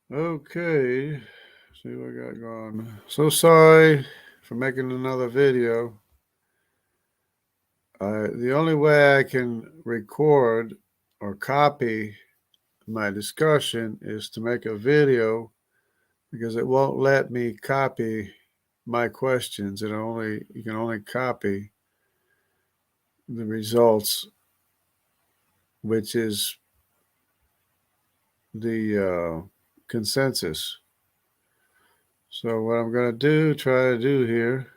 Okay, see what I got going. So sorry for making another video. The only way I can record or copy my discussion is to make a video because it won't let me copy my questions. You can only copy the results, which is the consensus. So what I'm going to try to do here,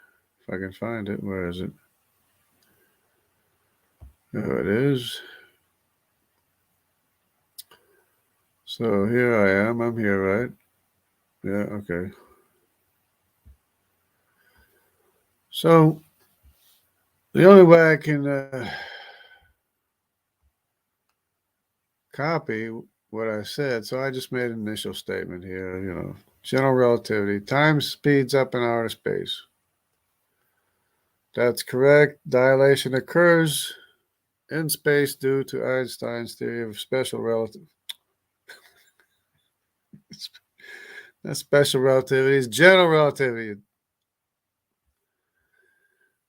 if I can find it, where is it? There it is. So here I am. I'm here, right? Yeah, okay. So the only way I can copy what I said, so I just made an initial statement here, general relativity. Time speeds up in outer space. That's correct. Dilation occurs in space due to Einstein's theory of special relativity. Not special relativity, it's general relativity.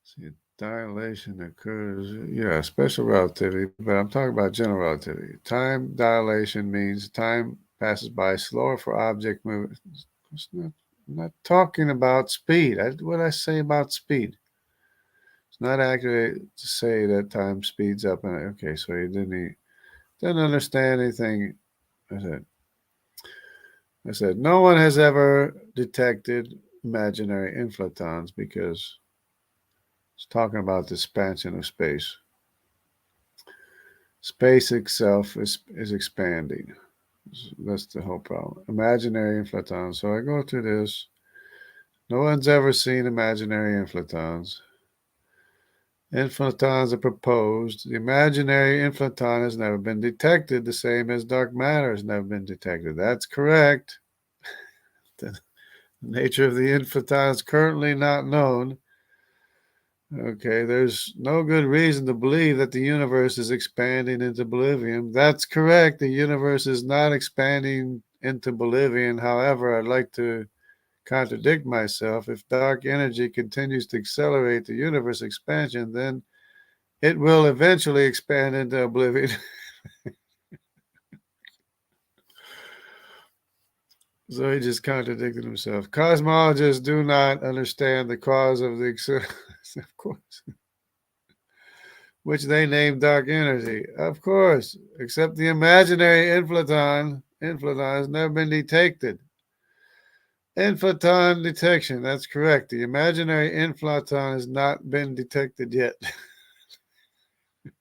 See, dilation occurs, yeah, special relativity, but I'm talking about general relativity. Time dilation means time passes by slower for object movement. I'm not talking about speed. What did I say about speed? It's not accurate to say that time speeds up. Okay, so he didn't understand anything. I said, no one has ever detected imaginary inflatons because it's talking about the expansion of space. Space itself is expanding. That's the whole problem. Imaginary inflatons. So I go through this. No one's ever seen imaginary inflatons. Inflatons are proposed. The imaginary inflaton has never been detected, the same as dark matter has never been detected. That's correct. The nature of the inflaton is currently not known. Okay, there's no good reason to believe that the universe is expanding into oblivion. That's correct. The universe is not expanding into oblivion. However, I'd like to contradict myself. If dark energy continues to accelerate the universe expansion, then it will eventually expand into oblivion. So he just contradicted himself. Cosmologists do not understand the cause of the of course, which they name dark energy. Of course, except the imaginary inflaton has never been detected. Inflaton detection, that's correct. The imaginary inflaton has not been detected yet. The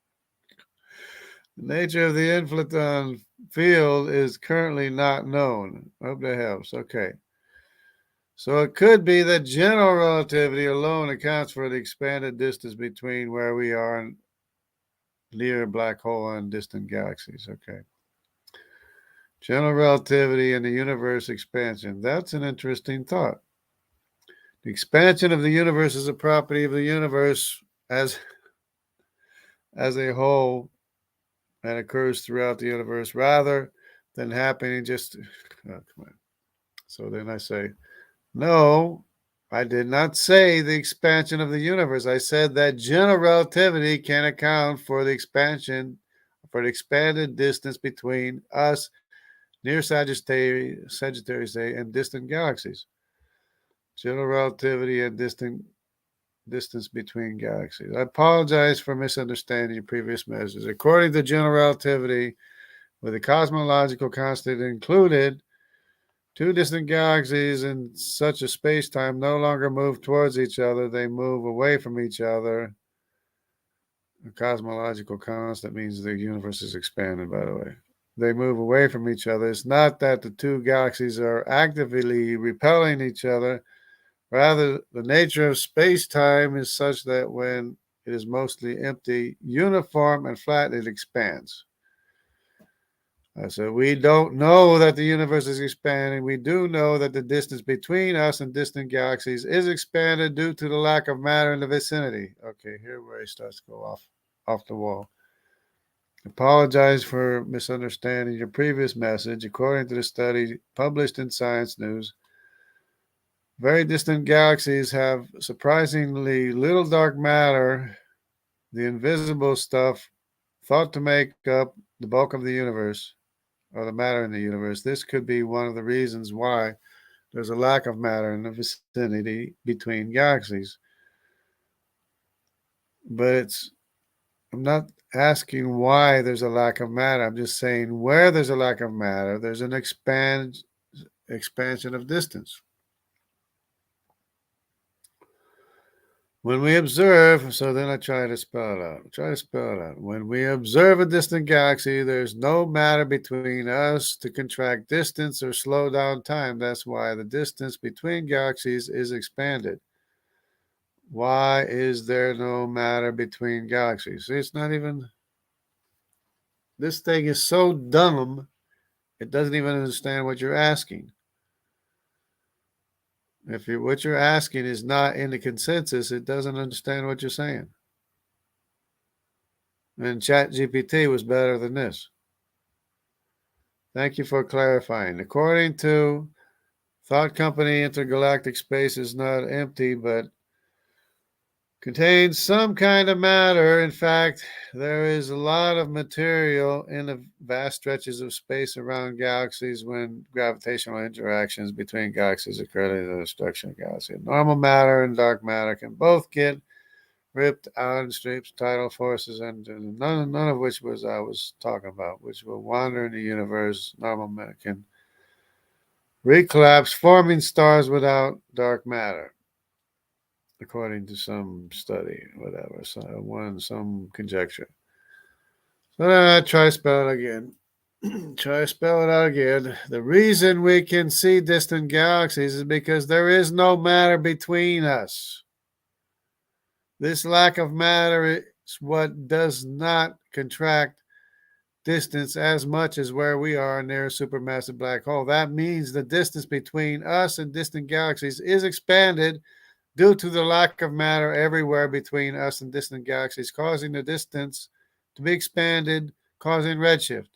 nature of the inflaton field is currently not known. Hope that helps. Okay. So it could be that general relativity alone accounts for the expanded distance between where we are near a black hole and distant galaxies. Okay. General relativity and the universe expansion. That's an interesting thought. The expansion of the universe is a property of the universe as as a whole and occurs throughout the universe rather than happening just oh, come on. So then I say, no, I did not say the expansion of the universe. I said that general relativity can account for the expanded distance between us near Sagittarius A and distant galaxies. General relativity and distance between galaxies. I apologize for misunderstanding your previous measures. According to general relativity, with the cosmological constant included, two distant galaxies in such a space-time no longer move towards each other, they move away from each other. The cosmological constant means the universe is expanded, by the way. They move away from each other. It's not that the two galaxies are actively repelling each other. Rather, the nature of space-time is such that when it is mostly empty, uniform, and flat, it expands. So we don't know that the universe is expanding. We do know that the distance between us and distant galaxies is expanded due to the lack of matter in the vicinity. Okay, here where he starts to go off the wall. Apologize for misunderstanding your previous message. According to the study published in Science News, very distant galaxies have surprisingly little dark matter, the invisible stuff thought to make up the bulk of the universe, or the matter in the universe. This could be one of the reasons why there's a lack of matter in the vicinity between galaxies. But I'm not asking why there's a lack of matter. I'm just saying where there's a lack of matter, there's an expansion of distance. When we observe, so then I try to spell it out. Try to spell it out. When we observe a distant galaxy, there's no matter between us to contract distance or slow down time. That's why the distance between galaxies is expanded. Why is there no matter between galaxies? See, it's not even. This thing is so dumb, it doesn't even understand what you're asking. If what you're asking is not in the consensus, it doesn't understand what you're saying. And ChatGPT was better than this. Thank you for clarifying. According to Thought Company, intergalactic space is not empty, but contains some kind of matter. In fact, there is a lot of material in the vast stretches of space around galaxies when gravitational interactions between galaxies occur in the destruction of galaxies. Normal matter and dark matter can both get ripped out in streams, tidal forces, and none of which was I was talking about, which will wander in the universe. Normal matter can recollapse, forming stars without dark matter, according to some study, whatever, some conjecture. So then I try to spell it again. Try to spell it out again. The reason we can see distant galaxies is because there is no matter between us. This lack of matter is what does not contract distance as much as where we are near a supermassive black hole. That means the distance between us and distant galaxies is expanded due to the lack of matter everywhere between us and distant galaxies, causing the distance to be expanded, causing redshift.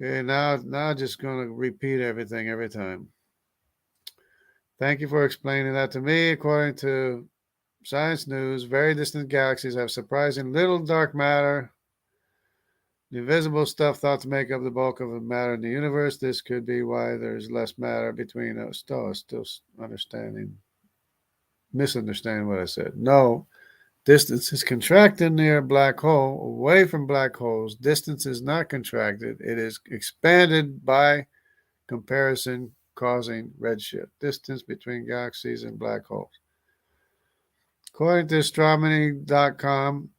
Okay, now just going to repeat everything every time. Thank you for explaining that to me. According to Science News, very distant galaxies have surprising little dark matter, the invisible stuff thought to make up the bulk of the matter in the universe. This could be why there's less matter between us. Still misunderstanding what I said. No, distance is contracted near a black hole. Away from black holes, distance is not contracted. It is expanded by comparison, causing redshift. Distance between galaxies and black holes. According to astronomy.com,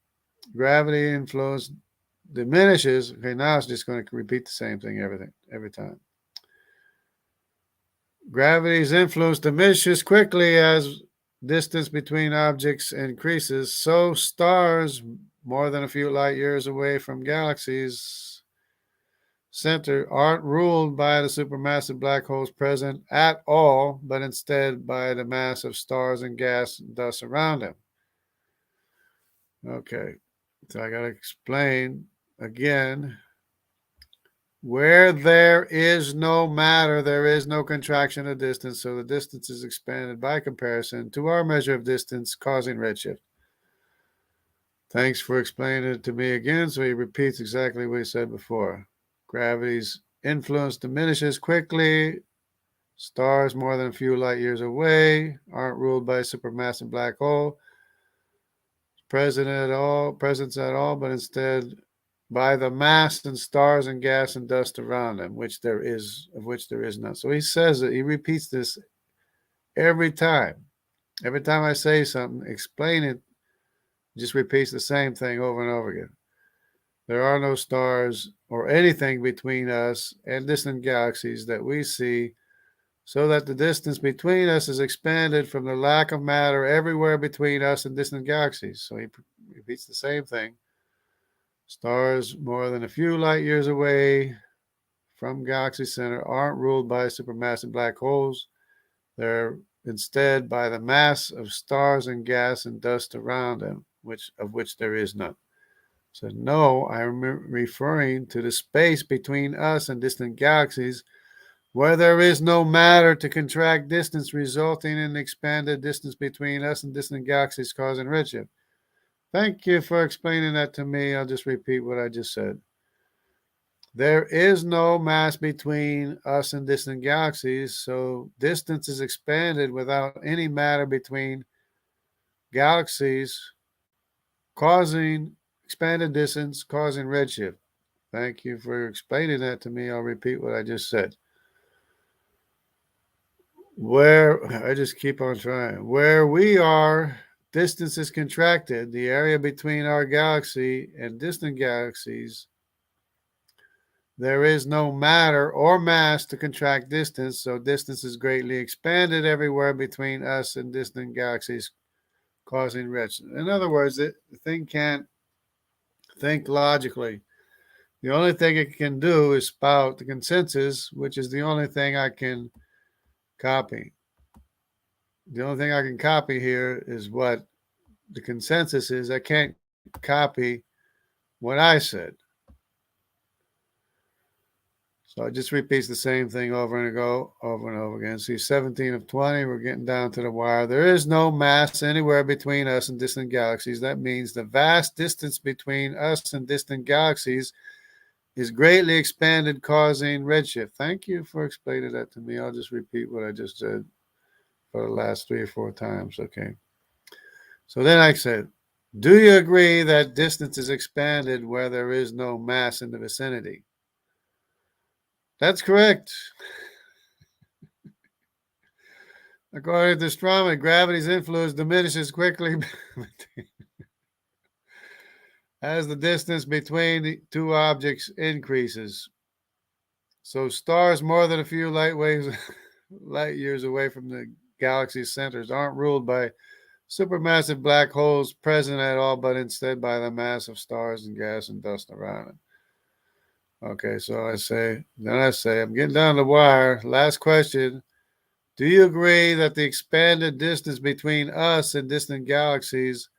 gravity influence diminishes. Okay, now it's just going to repeat the same thing every time. Gravity's influence diminishes quickly as distance between objects increases. So stars more than a few light years away from galaxies center aren't ruled by the supermassive black holes present at all, but instead by the mass of stars and gas and dust around them. Okay, so I got to explain again. Where there is no matter, there is no contraction of distance, so the distance is expanded by comparison to our measure of distance, causing redshift. Thanks for explaining it to me again, so he repeats exactly what he said before. Gravity's influence diminishes quickly. Stars more than a few light years away aren't ruled by a supermassive black hole presence at all, but instead by the mass and stars and gas and dust around them, which there is none. So he says it, he repeats this every time. Every time I say something, explain it, just repeats the same thing over and over again. There are no stars or anything between us and distant galaxies that we see, so that the distance between us is expanded from the lack of matter everywhere between us and distant galaxies. So he repeats the same thing. Stars more than a few light years away from galaxy center aren't ruled by supermassive black holes. They're instead by the mass of stars and gas and dust around them, of which there is none. said, no, I'm referring to the space between us and distant galaxies where there is no matter to contract distance, resulting in expanded distance between us and distant galaxies causing redshift. Thank you for explaining that to me. I'll just repeat what I just said. There is no mass between us and distant galaxies, so distance is expanded without any matter between galaxies, causing expanded distance, causing redshift. Thank you for explaining that to me. I'll repeat what I just said. Where I just keep on trying. Where we are, distance is contracted. The area between our galaxy and distant galaxies, there is no matter or mass to contract distance, so distance is greatly expanded everywhere between us and distant galaxies, causing redshift. In other words, the thing can't think logically. The only thing it can do is spout the consensus, which is the only thing I can copy. The only thing I can copy here is what the consensus is. I can't copy what I said. So it just repeats the same thing over and over again. See, 17 of 20, we're getting down to the wire. There is no mass anywhere between us and distant galaxies. That means the vast distance between us and distant galaxies is greatly expanded, causing redshift. Thank you for explaining that to me. I'll just repeat what I just said for the last 3 or 4 times. Okay. So then I said, do you agree that distance is expanded where there is no mass in the vicinity? That's correct. According to astronomy, gravity's influence diminishes quickly as the distance between the two objects increases. So stars more than a few light years away from the galaxy's centers aren't ruled by supermassive black holes present at all, but instead by the mass of stars and gas and dust around it. Okay, so I'm getting down the wire. Last question. Do you agree that the expanded distance between us and distant galaxies,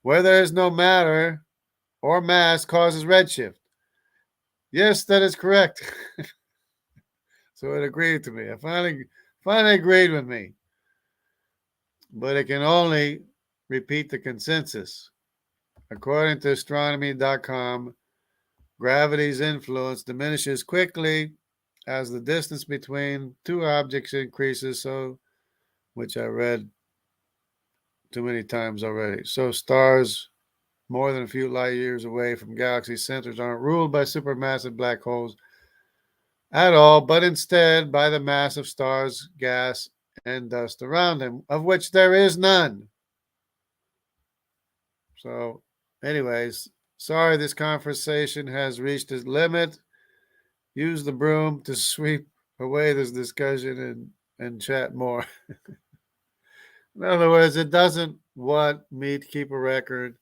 where there is no matter or mass, causes redshift? Yes, that is correct. So it agreed to me. It finally agreed with me. But it can only repeat the consensus. According to astronomy.com, gravity's influence diminishes quickly as the distance between two objects increases, so which I read too many times already. So stars more than a few light years away from galaxy centers aren't ruled by supermassive black holes at all, but instead by the mass of stars, gas, and dust around them, of which there is none. So, anyways, sorry this conversation has reached its limit. Use the broom to sweep away this discussion and chat more. In other words, it doesn't want me to keep a record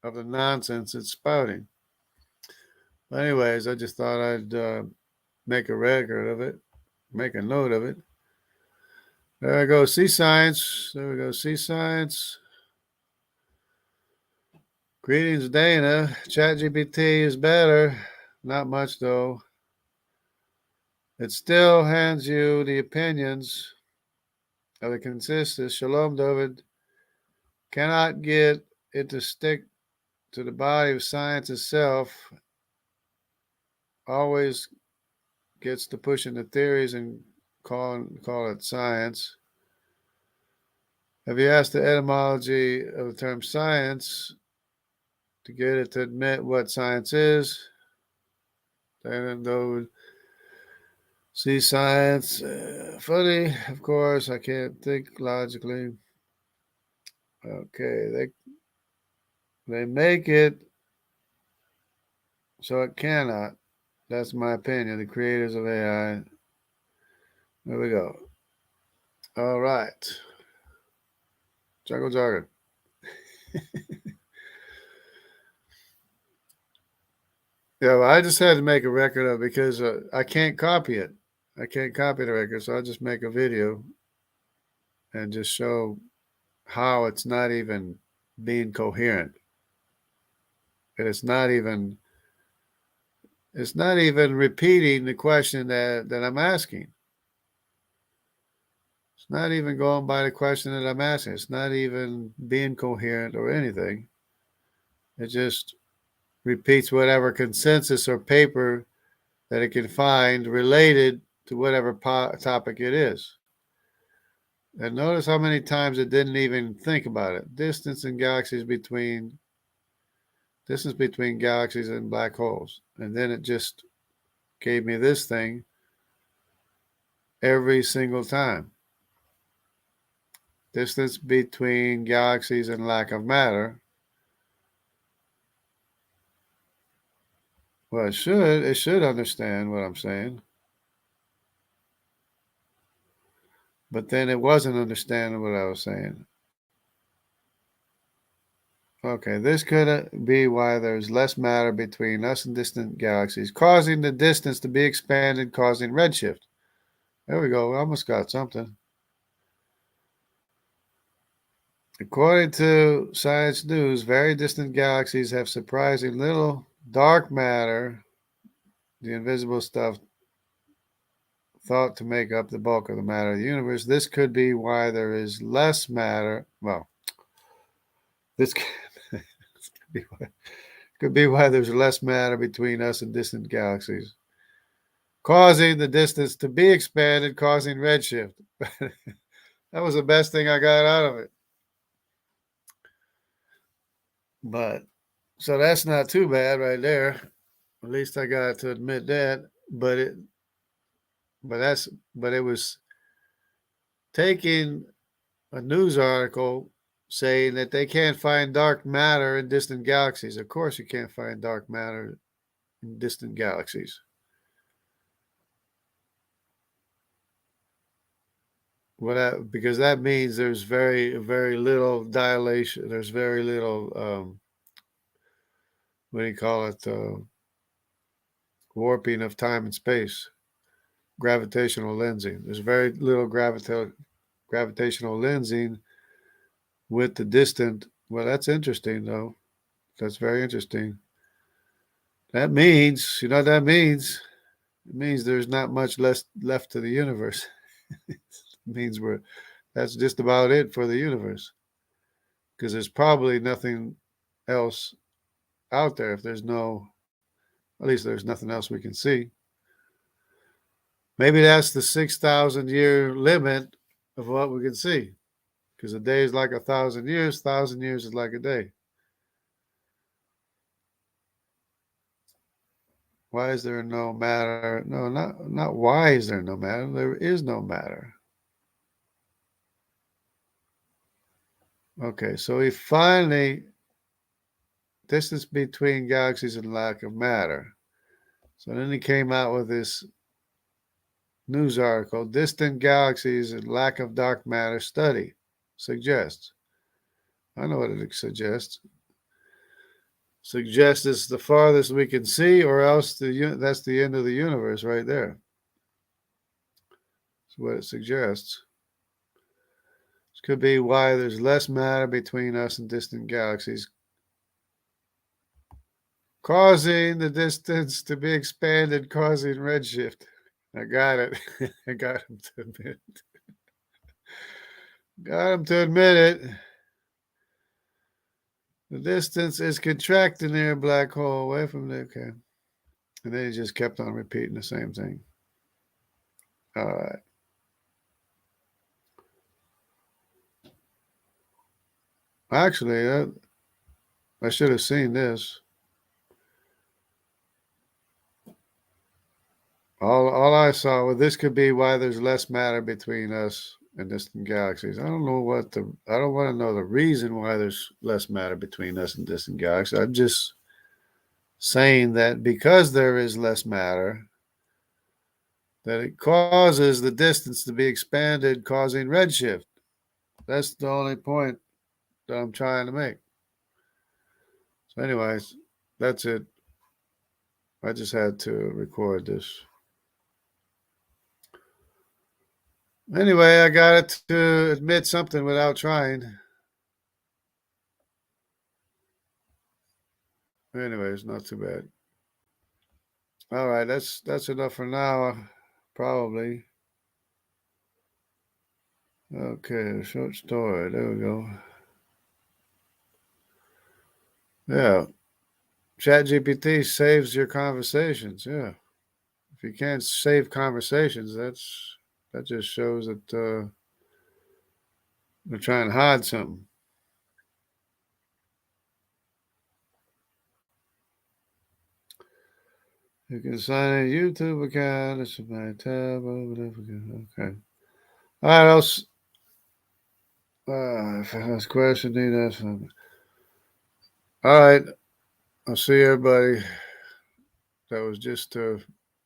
of the nonsense it's spouting. But anyways, I just thought I'd make a record of it, make a note of it. There we go, see science. There we go, see science. Greetings, Dana. ChatGPT is better. Not much, though. It still hands you the opinions of the consensus. Shalom, David. Cannot get it to stick to the body of science itself. Always gets to pushing the theories and call it science. Have you asked the etymology of the term science to get it to admit what science is? Then though see science funny, of course. I can't think logically. Okay, they make it so it cannot. That's my opinion. The creators of AI. There we go. All right. Juggle jargon. Yeah, well, I just had to make a record of it because I can't copy it. I can't copy the record, so I'll just make a video and just show how it's not even being coherent. And it's not even repeating the question that I'm asking. It's not even going by the question that I'm asking. It's not even being coherent or anything. It just repeats whatever consensus or paper that it can find related to whatever topic it is. And notice how many times it didn't even think about it. Distance between galaxies and black holes. And then it just gave me this thing every single time. Distance between galaxies and lack of matter. Well, it should understand what I'm saying. But then it wasn't understanding what I was saying. Okay, this could be why there's less matter between us and distant galaxies, causing the distance to be expanded, causing redshift. There we go. We almost got something. According to Science News, very distant galaxies have surprising little dark matter, the invisible stuff thought to make up the bulk of the matter of the universe. This could be why there is less matter. Well, this could be why there's less matter between us and distant galaxies, causing the distance to be expanded, causing redshift. That was the best thing I got out of it. But so that's not too bad right there. At least I got to admit that. But it was taking a news article saying that they can't find dark matter in distant galaxies. Of course, you can't find dark matter in distant galaxies. Because that means there's very, very little dilation. There's very little, what do you call it? Warping of time and space. Gravitational lensing. There's very little gravitational lensing with the distant. Well, that's interesting, though. That's very interesting. That means, you know what that means? It means there's not much left to the universe. It means that's just about it for the universe. Because there's probably nothing else out there at least there's nothing else we can see. Maybe that's the 6,000 year limit of what we can see. Because a day is like 1,000 years, 1,000 years is like a day. Why is there no matter? No, not why is there no matter. There is no matter. Okay, so he finally, distance between galaxies and lack of matter. So then he came out with this news article, Distant Galaxies and Lack of Dark Matter Study suggests. I know what it suggests. Suggests it's the farthest we can see, or else that's the end of the universe right there. That's what it suggests. This could be why there's less matter between us and distant galaxies, causing the distance to be expanded, causing redshift. I got it. I got him to admit it. Got him to admit it. The distance is contracting near a black hole away from the. Okay. And then he just kept on repeating the same thing. All right. Actually, I should have seen this. All I saw, well, this could be why there's less matter between us and distant galaxies. I don't want to know the reason why there's less matter between us and distant galaxies. I'm just saying that because there is less matter, that it causes the distance to be expanded, causing redshift. That's the only point that I'm trying to make. So, anyways, that's it. I just had to record this. Anyway, I got it to admit something without trying. Anyways, not too bad. All right, that's enough for now, probably. Okay, short story. There we go. Yeah, ChatGPT saves your conversations. Yeah, if you can't save conversations, that just shows that they're trying to hide something. You can sign a YouTube account. It's my tab. Okay. All right. If I ask question, need to ask something. All right. I'll see everybody. That was just to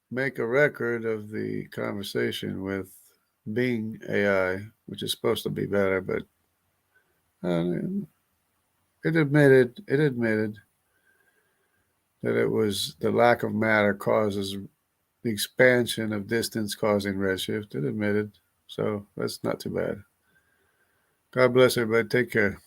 make a record of the conversation with Bing AI, which is supposed to be better, but uh, it admitted that it was the lack of matter causes the expansion of distance causing redshift. It admitted, so that's not too bad. God bless everybody. Take care.